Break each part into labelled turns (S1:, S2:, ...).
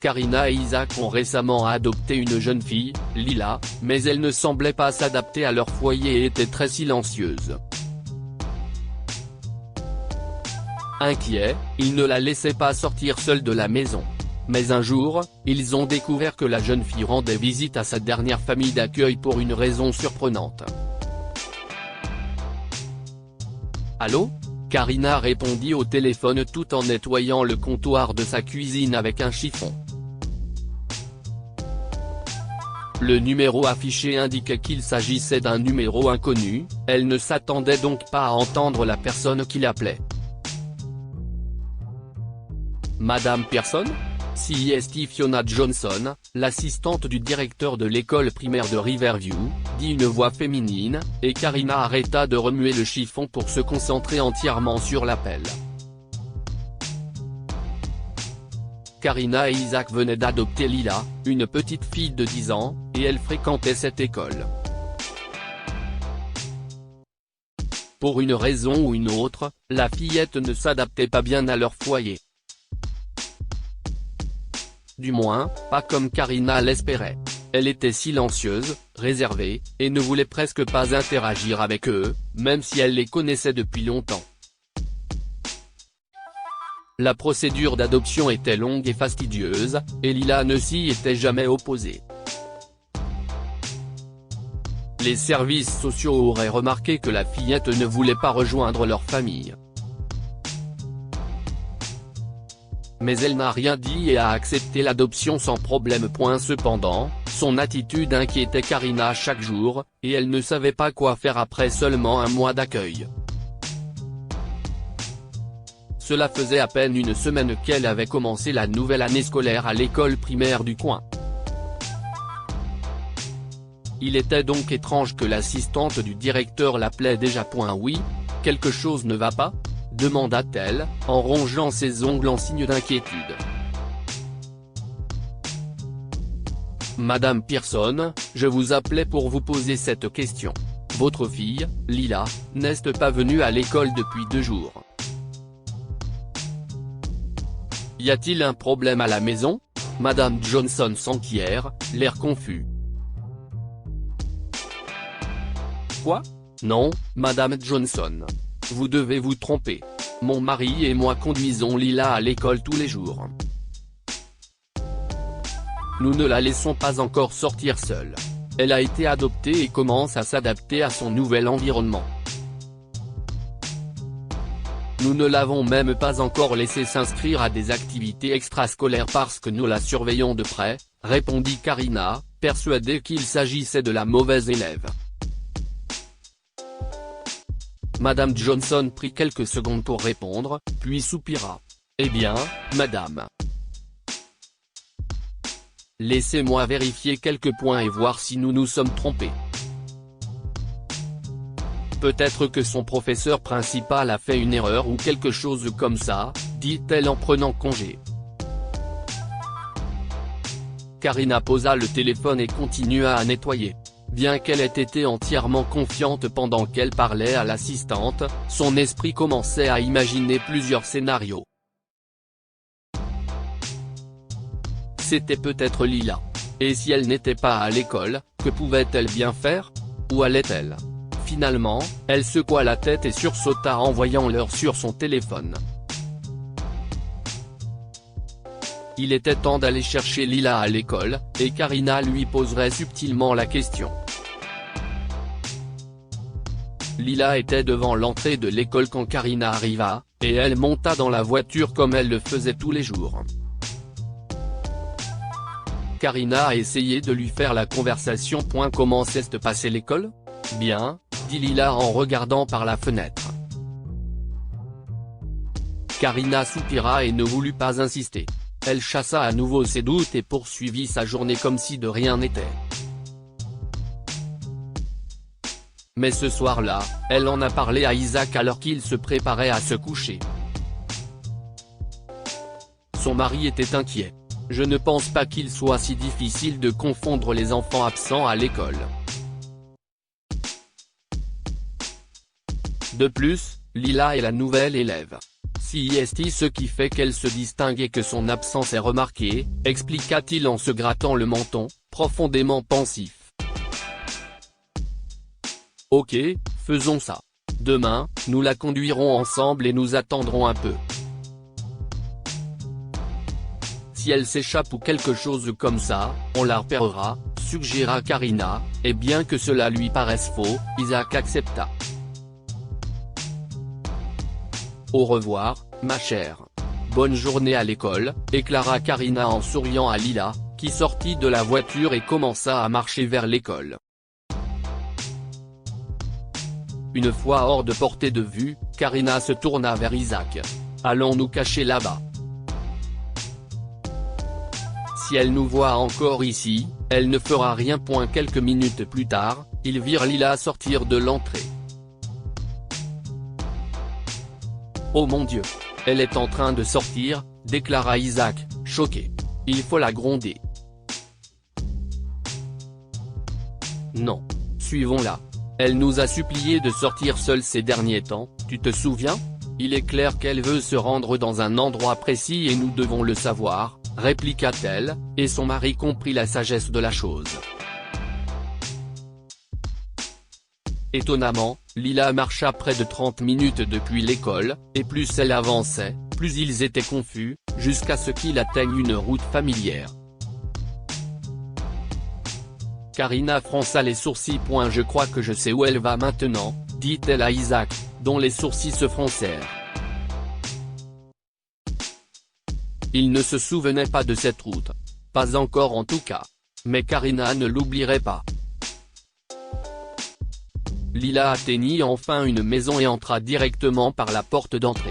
S1: Karina et Isaac ont récemment adopté une jeune fille, Lila, mais elle ne semblait pas s'adapter à leur foyer et était très silencieuse. Inquiets, ils ne la laissaient pas sortir seule de la maison. Mais un jour, ils ont découvert que la jeune fille rendait visite à sa dernière famille d'accueil pour une raison surprenante. « Allô ?» Karina répondit au téléphone tout en nettoyant le comptoir de sa cuisine avec un chiffon. Le numéro affiché indiquait qu'il s'agissait d'un numéro inconnu, elle ne s'attendait donc pas à entendre la personne qui l'appelait. Madame Pearson ? C'est Fiona Johnson, l'assistante du directeur de l'école primaire de Riverview, dit une voix féminine, et Karina arrêta de remuer le chiffon pour se concentrer entièrement sur l'appel. Karina et Isaac venaient d'adopter Lila, une petite fille de 10 ans, et elle fréquentait cette école. Pour une raison ou une autre, la fillette ne s'adaptait pas bien à leur foyer. Du moins, pas comme Karina l'espérait. Elle était silencieuse, réservée, et ne voulait presque pas interagir avec eux, même si elle les connaissait depuis longtemps. La procédure d'adoption était longue et fastidieuse, et Lila ne s'y était jamais opposée. Les services sociaux auraient remarqué que la fillette ne voulait pas rejoindre leur famille. Mais elle n'a rien dit et a accepté l'adoption sans problème. Cependant, son attitude inquiétait Karina chaque jour, et elle ne savait pas quoi faire après seulement un mois d'accueil. Cela faisait à peine une semaine qu'elle avait commencé la nouvelle année scolaire à l'école primaire du coin. Il était donc étrange que l'assistante du directeur l'appelait déjà. Oui, quelque chose ne va pas ? Demanda-t-elle, en rongeant ses ongles en signe d'inquiétude. Madame Pearson, je vous appelais pour vous poser cette question. Votre fille, Lila, n'est pas venue à l'école depuis 2 jours. Y a-t-il un problème à la maison ? Madame Johnson s'enquiert, l'air confus. Quoi ? Non, Madame Johnson. Vous devez vous tromper. Mon mari et moi conduisons Lila à l'école tous les jours. Nous ne la laissons pas encore sortir seule. Elle a été adoptée et commence à s'adapter à son nouvel environnement. Nous ne l'avons même pas encore laissée s'inscrire à des activités extrascolaires parce que nous la surveillons de près, répondit Karina, persuadée qu'il s'agissait de la mauvaise élève. Madame Johnson prit quelques secondes pour répondre, puis soupira. Eh bien, madame. Laissez-moi vérifier quelques points et voir si nous nous sommes trompés. Peut-être que son professeur principal a fait une erreur ou quelque chose comme ça, dit-elle en prenant congé. Karina posa le téléphone et continua à nettoyer. Bien qu'elle ait été entièrement confiante pendant qu'elle parlait à l'assistante, son esprit commençait à imaginer plusieurs scénarios. C'était peut-être Lila. Et si elle n'était pas à l'école, que pouvait-elle bien faire ? Où allait-elle ? Finalement, elle secoua la tête et sursauta en voyant l'heure sur son téléphone. Il était temps d'aller chercher Lila à l'école, et Karina lui poserait subtilement la question. Lila était devant l'entrée de l'école quand Karina arriva, et elle monta dans la voiture comme elle le faisait tous les jours. Karina a essayé de lui faire la conversation. Comment s'est passée l'école ? Bien, dit Lila en regardant par la fenêtre. Karina soupira et ne voulut pas insister. Elle chassa à nouveau ses doutes et poursuivit sa journée comme si de rien n'était. Mais ce soir-là, elle en a parlé à Isaac alors qu'il se préparait à se coucher. Son mari était inquiet. Je ne pense pas qu'il soit si difficile de confondre les enfants absents à l'école. De plus, Lila est la nouvelle élève. Si est ce qui fait qu'elle se distingue et que son absence est remarquée, expliqua-t-il en se grattant le menton, profondément pensif. Ok, faisons ça. Demain, nous la conduirons ensemble et nous attendrons un peu. Si elle s'échappe ou quelque chose comme ça, on la repérera, suggéra Karina, et bien que cela lui paraisse faux, Isaac accepta. Au revoir, ma chère. Bonne journée à l'école, déclara Karina en souriant à Lila, qui sortit de la voiture et commença à marcher vers l'école. Une fois hors de portée de vue, Karina se tourna vers Isaac. Allons nous cacher là-bas. Si elle nous voit encore ici, elle ne fera rien. Quelques minutes plus tard, ils virent Lila sortir de l'entrée. Oh mon Dieu! Elle est en train de sortir, déclara Isaac, choqué. Il faut la gronder. Non. Suivons-la. Elle nous a supplié de sortir seule ces derniers temps, tu te souviens? Il est clair qu'elle veut se rendre dans un endroit précis et nous devons le savoir, répliqua-t-elle, et son mari comprit la sagesse de la chose. Étonnamment, Lila marcha près de 30 minutes depuis l'école, et plus elle avançait, plus ils étaient confus, jusqu'à ce qu'il atteigne une route familière. Karina fronça les sourcils. Je crois que je sais où elle va maintenant, dit-elle à Isaac, dont les sourcils se froncèrent. Il ne se souvenait pas de cette route. Pas encore en tout cas. Mais Karina ne l'oublierait pas. Lila atteignit enfin une maison et entra directement par la porte d'entrée.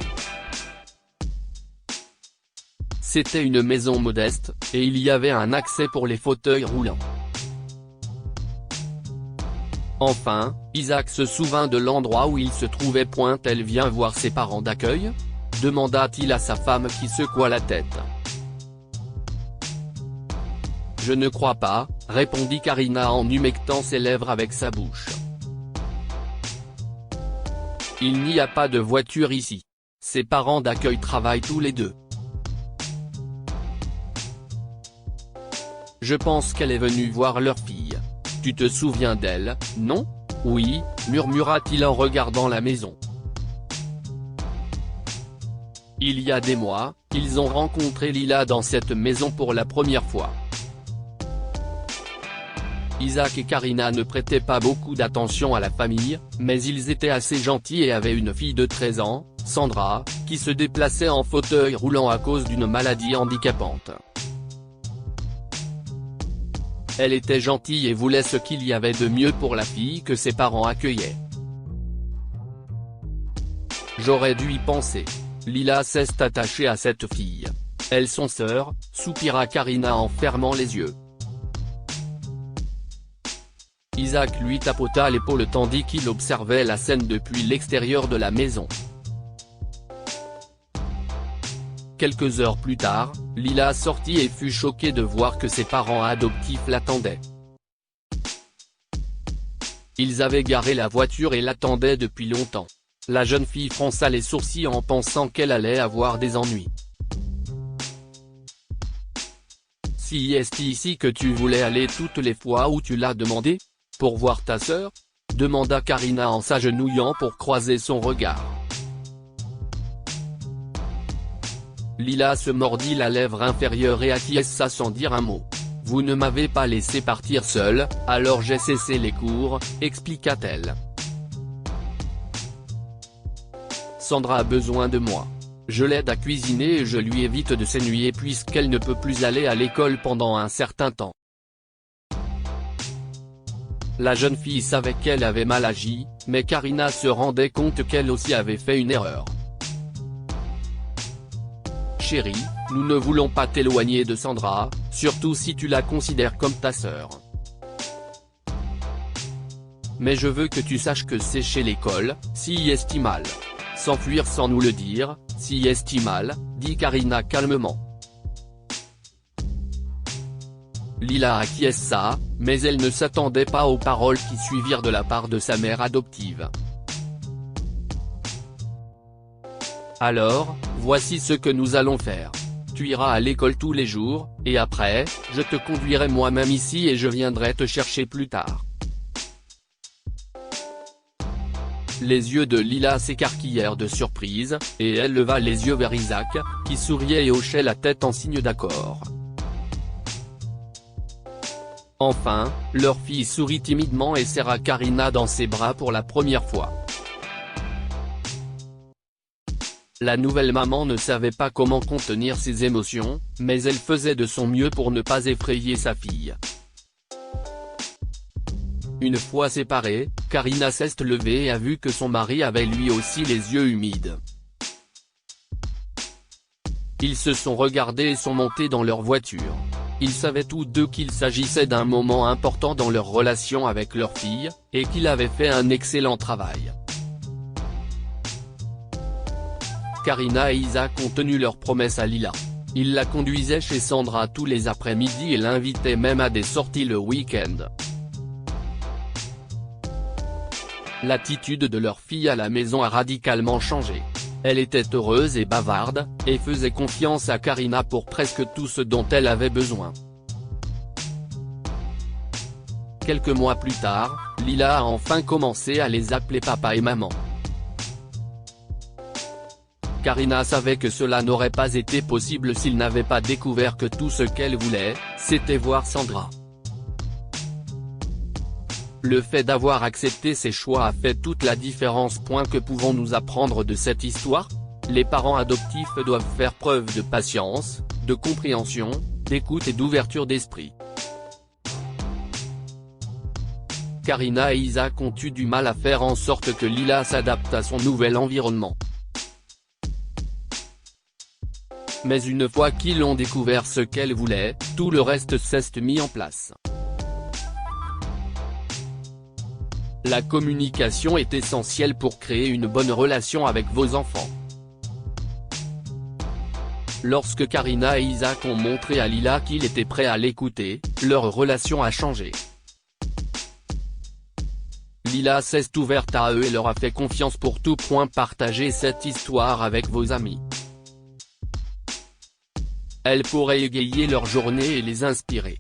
S1: C'était une maison modeste, et il y avait un accès pour les fauteuils roulants. Enfin, Isaac se souvint de l'endroit où il se trouvait. Elle vient voir ses parents d'accueil ? Demanda-t-il à sa femme qui secoua la tête. Je ne crois pas, répondit Karina en humectant ses lèvres avec sa bouche. Il n'y a pas de voiture ici. Ses parents d'accueil travaillent tous les deux. Je pense qu'elle est venue voir leur fille. Tu te souviens d'elle, non? Oui, murmura-t-il en regardant la maison. Il y a des mois, ils ont rencontré Lila dans cette maison pour la première fois. Isaac et Karina ne prêtaient pas beaucoup d'attention à la famille, mais ils étaient assez gentils et avaient une fille de 13 ans, Sandra, qui se déplaçait en fauteuil roulant à cause d'une maladie handicapante. Elle était gentille et voulait ce qu'il y avait de mieux pour la fille que ses parents accueillaient. J'aurais dû y penser. Lila s'est attachée à cette fille. Elles sont sœurs, soupira Karina en fermant les yeux. Isaac lui tapota l'épaule tandis qu'il observait la scène depuis l'extérieur de la maison. Quelques heures plus tard, Lila sortit et fut choquée de voir que ses parents adoptifs l'attendaient. Ils avaient garé la voiture et l'attendaient depuis longtemps. La jeune fille fronça les sourcils en pensant qu'elle allait avoir des ennuis. Si est ici que tu voulais aller toutes les fois où tu l'as demandé? Pour voir ta sœur? Demanda Karina en s'agenouillant pour croiser son regard. Lila se mordit la lèvre inférieure et acquiesça sans dire un mot. Vous ne m'avez pas laissé partir seule, alors j'ai cessé les cours, expliqua-t-elle. Sandra a besoin de moi. Je l'aide à cuisiner et je lui évite de s'ennuyer puisqu'elle ne peut plus aller à l'école pendant un certain temps. La jeune fille savait qu'elle avait mal agi, mais Karina se rendait compte qu'elle aussi avait fait une erreur. Chérie, nous ne voulons pas t'éloigner de Sandra, surtout si tu la considères comme ta sœur. Mais je veux que tu saches que c'est chez l'école, si est mal. S'enfuir sans nous le dire, si est mal, dit Karina calmement. Lila acquiesça, mais elle ne s'attendait pas aux paroles qui suivirent de la part de sa mère adoptive. Alors, voici ce que nous allons faire. Tu iras à l'école tous les jours, et après, je te conduirai moi-même ici et je viendrai te chercher plus tard. Les yeux de Lila s'écarquillèrent de surprise, et elle leva les yeux vers Isaac, qui souriait et hochait la tête en signe d'accord. Enfin, leur fille sourit timidement et serra Karina dans ses bras pour la première fois. La nouvelle maman ne savait pas comment contenir ses émotions, mais elle faisait de son mieux pour ne pas effrayer sa fille. Une fois séparés, Karina s'est levée et a vu que son mari avait lui aussi les yeux humides. Ils se sont regardés et sont montés dans leur voiture. Ils savaient tous deux qu'il s'agissait d'un moment important dans leur relation avec leur fille, et qu'il avait fait un excellent travail. Karina et Isaac ont tenu leur promesse à Lila. Ils la conduisaient chez Sandra tous les après-midi et l'invitaient même à des sorties le week-end. L'attitude de leur fille à la maison a radicalement changé. Elle était heureuse et bavarde, et faisait confiance à Karina pour presque tout ce dont elle avait besoin. Quelques mois plus tard, Lila a enfin commencé à les appeler papa et maman. Karina savait que cela n'aurait pas été possible s'il n'avait pas découvert que tout ce qu'elle voulait, c'était voir Sandra. Le fait d'avoir accepté ses choix a fait toute la différence. Que pouvons-nous apprendre de cette histoire? Les parents adoptifs doivent faire preuve de patience, de compréhension, d'écoute et d'ouverture d'esprit. Karina et Isaac ont eu du mal à faire en sorte que Lila s'adapte à son nouvel environnement. Mais une fois qu'ils ont découvert ce qu'elle voulait, tout le reste s'est mis en place. La communication est essentielle pour créer une bonne relation avec vos enfants. Lorsque Karina et Isaac ont montré à Lila qu'ils étaient prêts à l'écouter, leur relation a changé. Lila s'est ouverte à eux et leur a fait confiance pour tout. Partagez cette histoire avec vos amis. Elle pourrait égayer leur journée et les inspirer.